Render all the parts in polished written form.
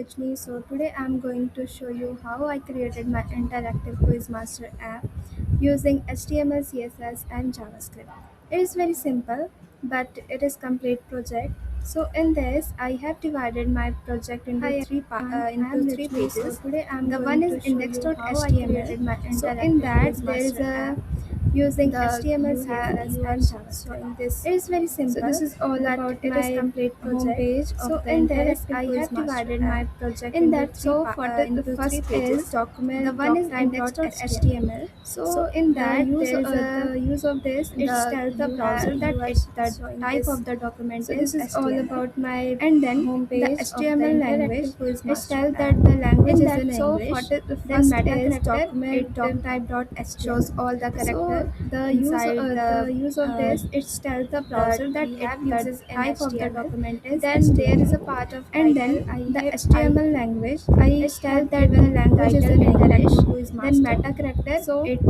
Rajni. So today I'm going to show you how I created my interactive quiz master app using HTML, CSS and JavaScript. It is very simple, but it is complete project. So in this, I have divided my project into three pages. Today I'm The one going is to show you how I index.html. created my So in interactive that quiz there is master a app. using The HTML, you have CSS, you are and JavaScript. showing this. It is very So this simple, is all but about it is my complete project. homepage So of the in this, interactive I quiz have master divided app. my project In into that, so for the three first is pages. The document one is doctype.html. index.html. So So in that there is the a use of this, it the tells the you browser have that you are the showing type this. of the document So is this is all HTML, about my and then the homepage of the HTML language interactive quiz it master tells app. that the language In is in that, so for English. the Then first meta is character it document doctype.html. shows all the So character inside the use of uh, this, it tells the that browser that we it have uses the in type of the HTML. document is Then there is a HTML, part of and then title. the I HTML language I it tells have that the given language is title in English. interactive quiz Then master. meta character So it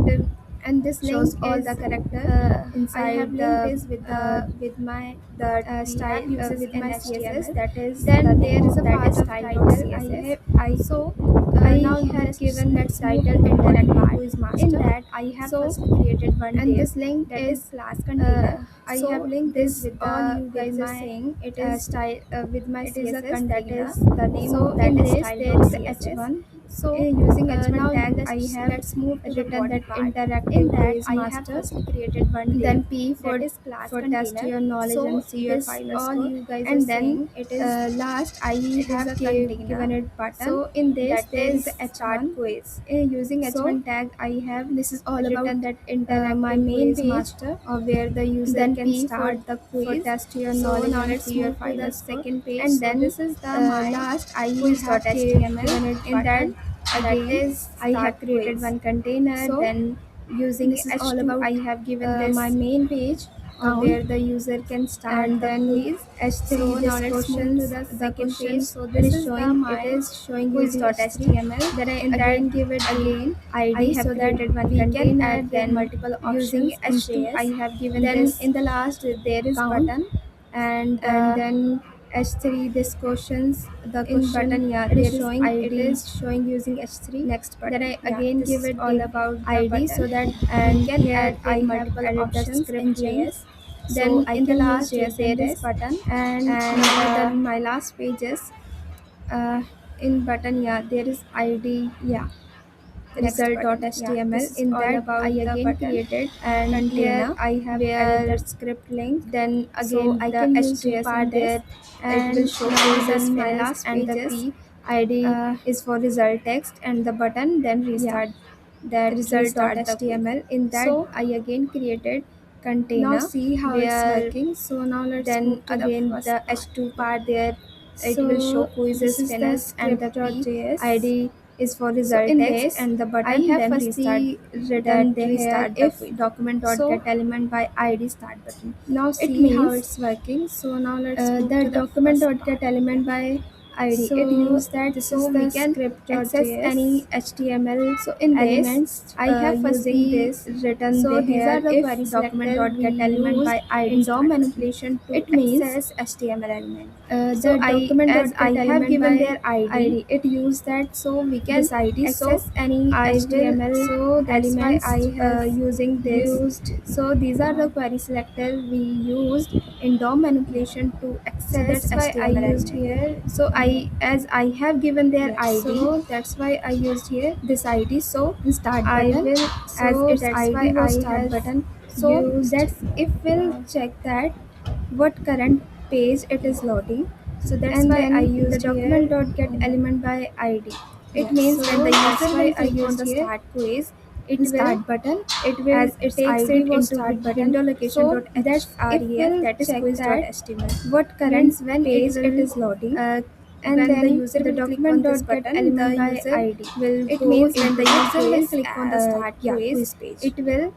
and this link shows all the is character. I have inside linked the this with my that we style have uses with in my HTML. CSS. That is the Then name there is of a that part is of title. style.css. I So now I have let's given let's move title to the coding interactive part. quiz In master. that, I have so first created one and div this link that is is class container. I So have linked this this all all you you guys guys are are saying it is style with my it is a CSS, that container. is the name So of that in is this there is a style.css. h1. So Using h1 now tag I have let's move to the written body that part. In interactive that, quiz I have master. firstly created one Then div p that is class for test container. your knowledge So and see your this final all score. you guys are And then saying it is last I it is a have container. given it button. So in this That there is is start h1. quiz. Using So h1 tag I have this is all about written that my interactive main quiz page master. where the user Then can P for start the for quiz test your so knowledge now and let's see your move to the final score. second page. And So then this is the my last I have quiz.html. given it In that button, that again is I start have created quiz. one container. So Then using this is all h2 about I have given my this main page where account. the user can start And the then quiz. h3 So now this let's move to questions the the second page. question So it this is is the showing it my is showing using h3. quiz.html. Then I In that again give it the again I id have so that created one we can container. add their Then multiple using options in h2 I js. have given Then this in the last there is count. button. And And then h3 this questions the in question button, yeah, it there is is showing it id is showing using h3. next Then button, I yeah, again this give is it all the about the id button. so that we And can here add I their have multiple added the options in script link js. so Then I in the can use last js in there this is button. and And my last pages uh, in button, yeah, there is id, yeah, next button. Yeah, result.html. this is In all that I about the again button created, and here container I have added where that script link. then So again I the can use h2 js in part this. there it will And show now quizzes then my finished, last and the pages p id uh, is for result text, and the button then yeah, restart that restart the quiz. result.html. In that So I again created now container see how it's where working. So now let's then move to the again first the part. h2 part there it will show So quiz this is is the finished, and the p script.js. id is for So result in text, this and the I button have then restart firstly written that here here if if so document.getElement by id start button. now It see how means it's working. So now let's move the to the first document.getElement part. by id it So use that this so is we the can access any script.js. html So in this elements I have using firstly this written so there these are here the if query selector we document.getElement used by id in DOM start button. manipulation to It means access HTML element. So the as I have document.getElement given by their ID, id it use that so we can this id. So access any I will HTML so that's why elements I have using this. used So these are the query selector we used in DOM manipulation to so access that's why I HTML used element. here So I as I have given their yeah, ID, so that's why I used here this ID. So in start I button. will as So its that's ID why was I start have button. So used that's if we'll check that what current page it is loading. So that's and why I then the used here. document.getElement by id. It Yeah, means when so the that's user why will I click on used the here start quiz it in will start button, it will as its takes id it was into start button. window So that's if location.href, we'll that is check that quiz.html. what current Means when page it will is loading, uh, and when the then user the will click on this button, the document.getElement by user id. will It go means when into the the user will quiz click on the start yeah quiz, quiz page. it will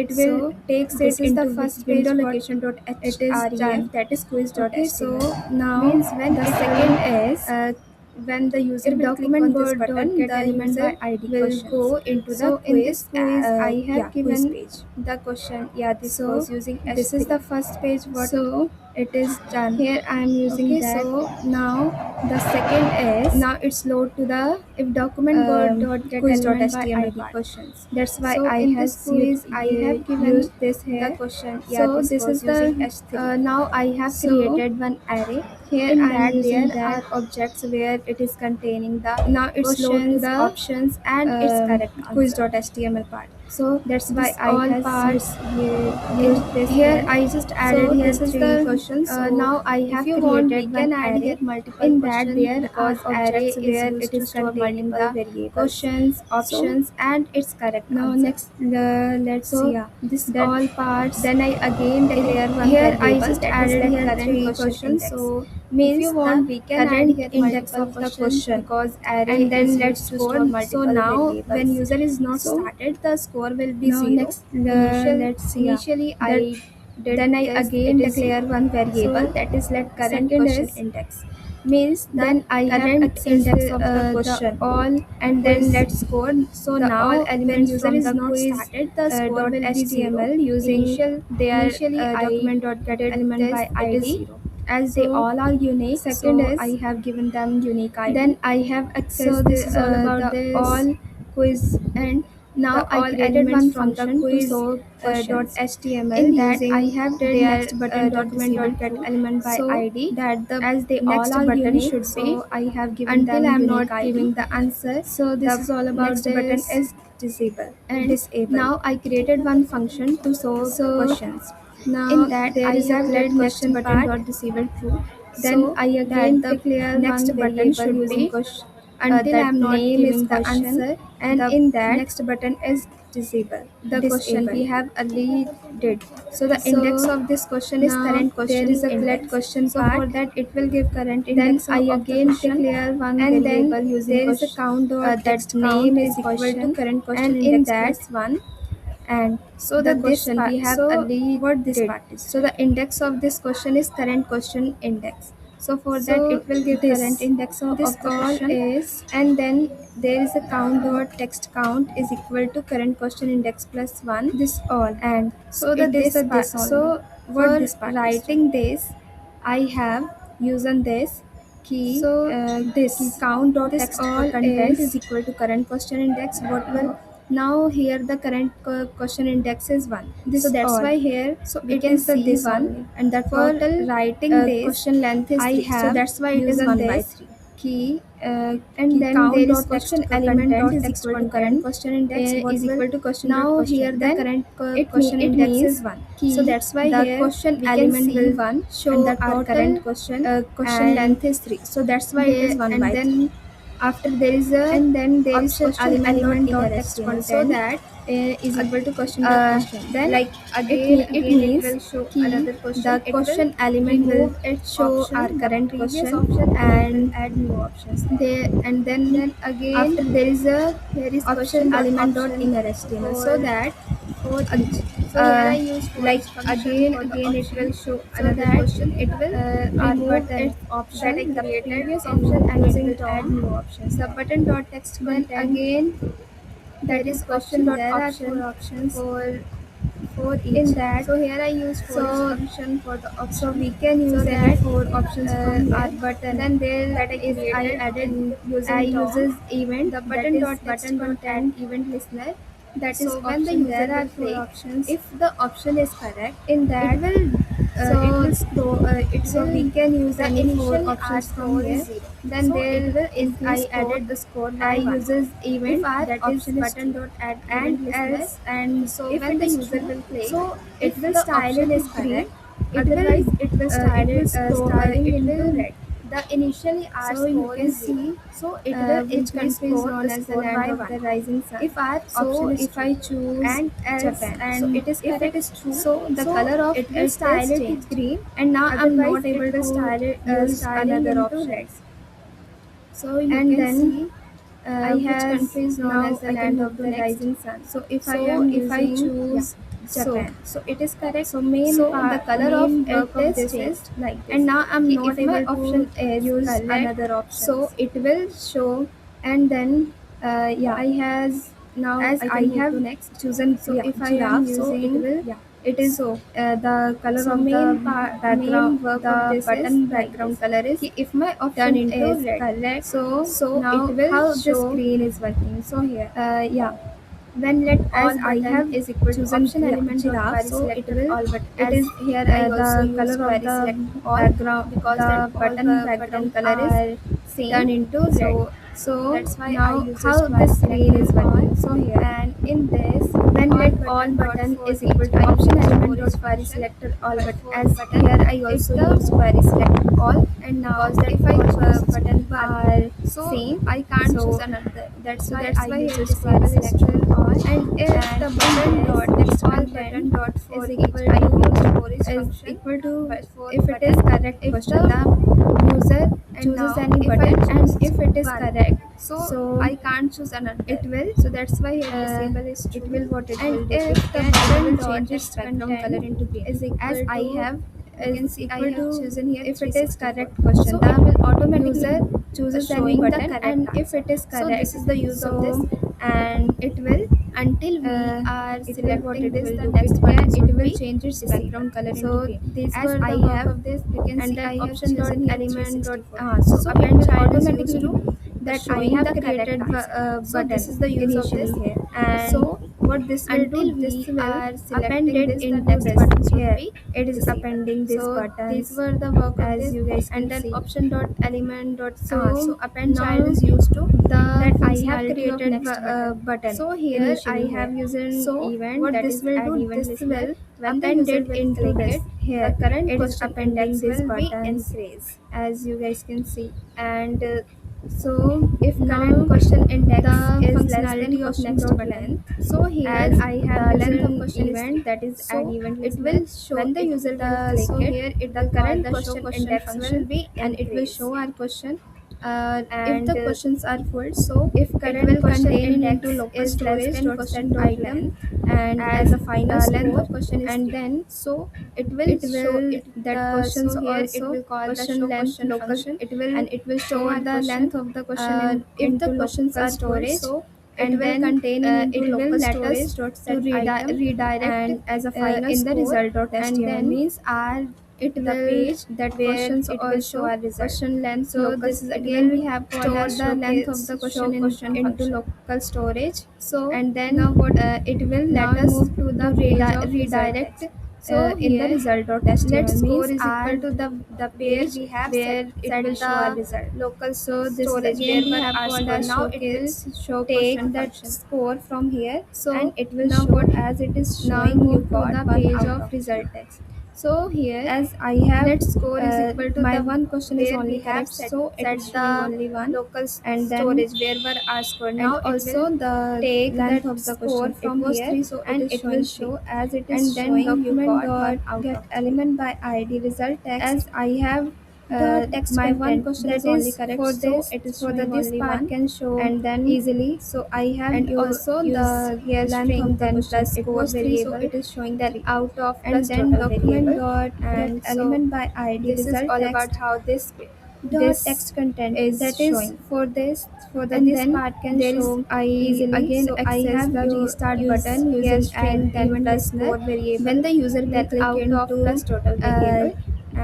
So takes this it is the into first page window what it is location.href, done. that is Okay, so quiz.html. now Means when the it second will is when the user if will click on document this dot button, get the element user by id will questions. go into the So in this quiz quiz I yeah, have quiz given page. the question. Yeah, this So was using this is h3. the first page what So it is done. Here I am using Okay, that. so Now the second is now it's load to the if document dot get element by quiz.html id part. questions. That's why So I in this has quiz I have given used this the here. question. Yeah, So this this is was using the h3. now I have So created one array. here In I am that using there that. are objects where it is containing the Now it's load to questions, the options, and its correct answer. quiz.html part. So That's why this I all has parts used in this here here. I just added So here this is three the questions. So now I if have you want, we created can one add here array. multiple In that questions there are because array objects is where used it to is store containing multiple the variables, questions, so options and its correct now answer. next Let's see. so Yeah, this that all parts then I again declare one here I variable just that is added let here current three question questions. index. So if you Means the want, we can add current here index multiple of the questions question, because array and then is let's used to store score. So multiple now when variables. user is not So started, the score will be now 0. next let's see. Initially That I did then I this, again it is declare 0. one variable So that is let current second question is index. Means the then I have current accessed index of the the question, all and then quiz, let's score. So the all now when elements user from is the not quiz started, the score dot will be 0. html using their Initially I document dot get did element this, by it is id, 0 as they so all are unique. second So I is have given them unique id. then I have So accessed this is all about the this all quiz and the now I all created elements one from the function to quiz show dot questions. html In that I using have did their next button dot document disable dot get true, element by so id, that the as they all next are button unique. should be So I have given until them I am unique not id. giving the answer. So this The is all about next button this. is And disable. now I created one function to solve So questions. now In that there I is a have let did next question button part. dot disable true. Then So I that again the declare next one button variable should using be question until I that am not name is giving the question, answer, and the in that next button is disable the question disable. we have early did. So the index So of this question is now current there question is a let index. question So for part. that it will give current Then index I of the again question, declare one and then variable using there is a question count dot that text count name is equal to question, current question and in index that plus 1. And so the this question we part. have So early what this did. part is. So the index of this question is current question index. So for that So it will give current index this of the all question, is and then there is a count dot text count is equal to current question index plus 1. this all. And so So the it is this a part. this only. So what For this part is. writing this I have used this key So key this count dot this text all content is is equal to current question index. What will now here the current question index is 1. So this that's all. why here So we it can is the see this 1, only. and the For total writing this question length is I 3. So have that's why it is used by this 3 key and key then count there is dot text question element content dot is text equal to current content question index. What is will equal to question dot now question. here the Then current question it index means is 1. So key that's why the here question we can element see will 1, and show the our total current question question and length is 3. So that's why it is there 1 and by 3. then after there is a And then there is option question element element in dot our text HTML, so content that is uh, equal to question dot question. Then like it again it means will show key another question. the It will question element will remove its show our option, the current previous question, option, and it will and add new options. there and then Then again after there is a here is option question dot element dot option inner html, so for that each. So here I use for like each function again for the again it will option, show so another that question. it will Our remove button its that I option, the created previous option, in and it using will add new DOM, options the there. button dot text Then content, again there that is is question option. dot There are four option options for each. in that. So here I use for each So function for the so option, we can so use any that four options from our here. button Then there that is I created added in I using DOM uses event, the that button is dot text button dot add content. event listener. That is So when the option there user are will four click, options. if the option is correct, In it that will it so will scroll. It so will we can use the any four initially our options from score is here. 0. Then So there it will is increase I added the score I by 1 uses if event, our that is option is button true. dot add And event listener. else, And so if when it the is user true, will click, so if it will the style option it is to green. correct, Otherwise it will styling it into will red. the initially our So you score can is 0. see So it will which increase country is known the as the score land by of the 1 rising sun. if our So option is if true. I choose And else, Japan, so and it is if it correct. is true, So the so color of it will it is style it to changed, green. and now I'm Otherwise not it able will to style it use styling another into red. options. So you And can then see which has country is known as now the I can land move of to the next. rising sun. So if I So am if I using choose Japan, so it is correct. so So the color of main it work of is this is, changed like this. and now I'm कि not if my able to option is use correct, another so options. it will show. And then Yeah, I has now as I I can move have to next. chosen So if I am giraffe, so it using will It is So, the color so of the main background, work of the this is button like this. background color is If my turn option into is red. correct, So so it now will how the show. screen is working. So here, Yeah, when let as all I button have is equal to chosen option element dot giraffe, query so it selected will. all, but It as is here I also the use color of query the select all background, because then the all button the button background color is are same. turn into red. So That's why I now use this how the query screen is selected all, working. So here, and in this when let all all button for is equal each to I option use element storage dot query function, selected all, but but for as button here I if also the use query select all, and now because that if I all choose button are so same, I can't choose so another. That's so why that's I why use here this query disable is true. selection all, And if and the in button this dot text all content button dot for is each equal I use to storage is function, equal to, but for if it is button correct if question, the the user and chooses now any if I button, choose and if it is one, correct, so so I can't choose another. it will So that's why here uh, disable is it true. will what it And will do, if the it button will dot change its text background color content into green, is as equal I to, have you is can see I equal have to, chosen here if it is 364. correct question, So it will the automatically user chooses any showing the button, correct and if answer. it is So correct, this is the use of this, so and it will until we uh, are it will what selecting it this, will the do, next yeah, buttons it would will be change its disabled. background color into So green, these as were I the work have. of this. You can And see then I have option dot chosen here element dot 364. so So it append will child is used automatically to that I showing have the correct created answer. So this is button the use of this, initially here, and and what this will do, until this we will are append selecting it this, the into next this. buttons would Here be it is disabled. appending these So these buttons, were the work of as this, you guys and can then see. option dot element dot So so append child now is used to the that I have functionality of created next button. button So here I initially have here. used an So event, what that this is will add do, event this listener. will When the append user it will into click this. it, the Here current it is question appending index these will be buttons, increased. as you guys can see. And So if current now question index the is less than functionality of question next dot button. length, So here as I have the used length of an question is 3, event, that is add so event it listener. will show When the it user will the click so it, here it the will call current the show question question index function will, be and it will increase. show our question. If And the questions are full, so if it current will question contain into index local is less storage than dot set question dot item, length, and as as a final the length score, of question is and 3. then So it will it show will it that the questions so here it also will call the question show length question local, function, it will and it will show store our the question. length of the question If the into questions local are full, storage, so it and will then contain into it will local let us storage dot to set item, redirect and as a final in the score, result dot and html, then means our it the will page that where questions it will show also our result. question length So local, this is it again will we have called store as the length of the show question question into function. local storage, So and then now what it will now let we us move to to the page of result redirect text. So in the here result dot let html, score means is equal our to the where page we have where it set will show our the result. local So this is storage again where we were have our called score. as Now it will showcase show take question that function. score from here, and So it will now show what as it is now we showing you move to got the 1 page out of of 3. result text. So here As I have let score is equal to my the one question is where only we have correct, so it set is showing the only one. local And then, storage where were our score. and Now it will also the take length that of the score question, it from was here, 3, so it and is it will showing 3. show as it is And then showing you document got dot 1 out get of 3. element by id result text, As I have the text my one content question that is only is correct, for so this, it is for the showing this only part one, can show and then easily. so I have And also use the here length string of the then question, plus it score was 3, so variable, it is showing then 3. out of And plus then total document variable, dot get and so element by id this is result all about text, how the this text content is that is showing. for this, for the And this then part can there is show I easily, again so I access have the you restart use button here using string add then event plus listener score when variable, the user will then click out of into plus total uh, variable.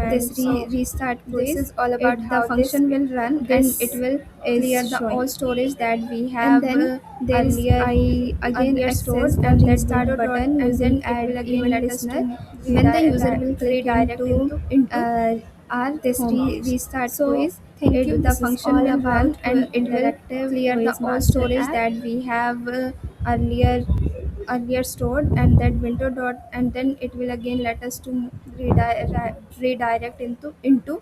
this And so restart this quiz, all about it the how function will run, and it this will clear is the all showing. storage that we And have then there is earlier I again earlier access stored the on that restart window dot, button and using then it add will again event let us listener to when the user will click redirect into into uh, our this home page. restart So quiz. Thank you. it the This is function all will run, about and it will interactive clear the quiz all master storage app. that we have earlier stored, and that window dot, and then it will again let us to redirect into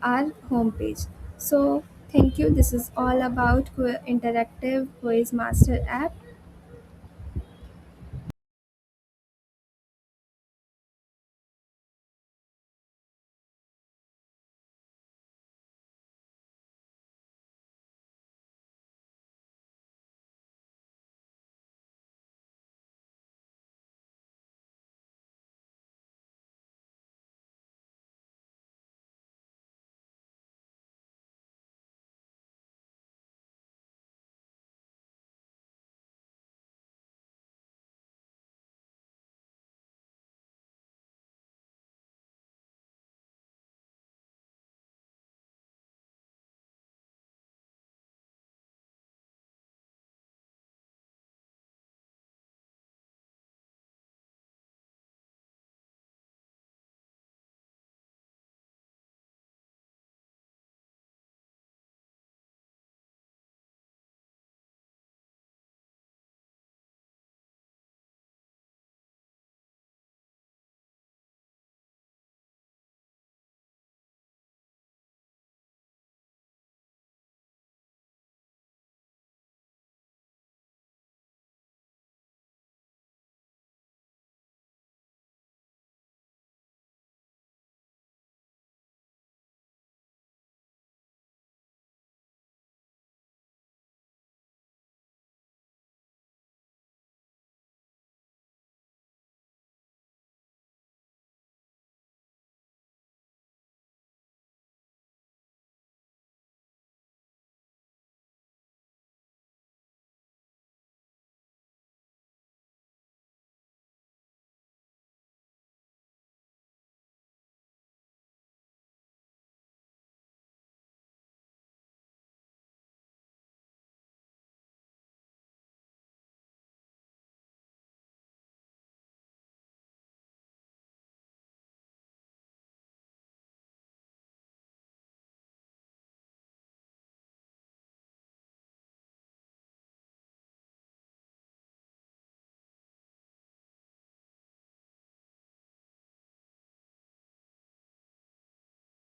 our home page. So thank you. This is all about interactive quiz master app.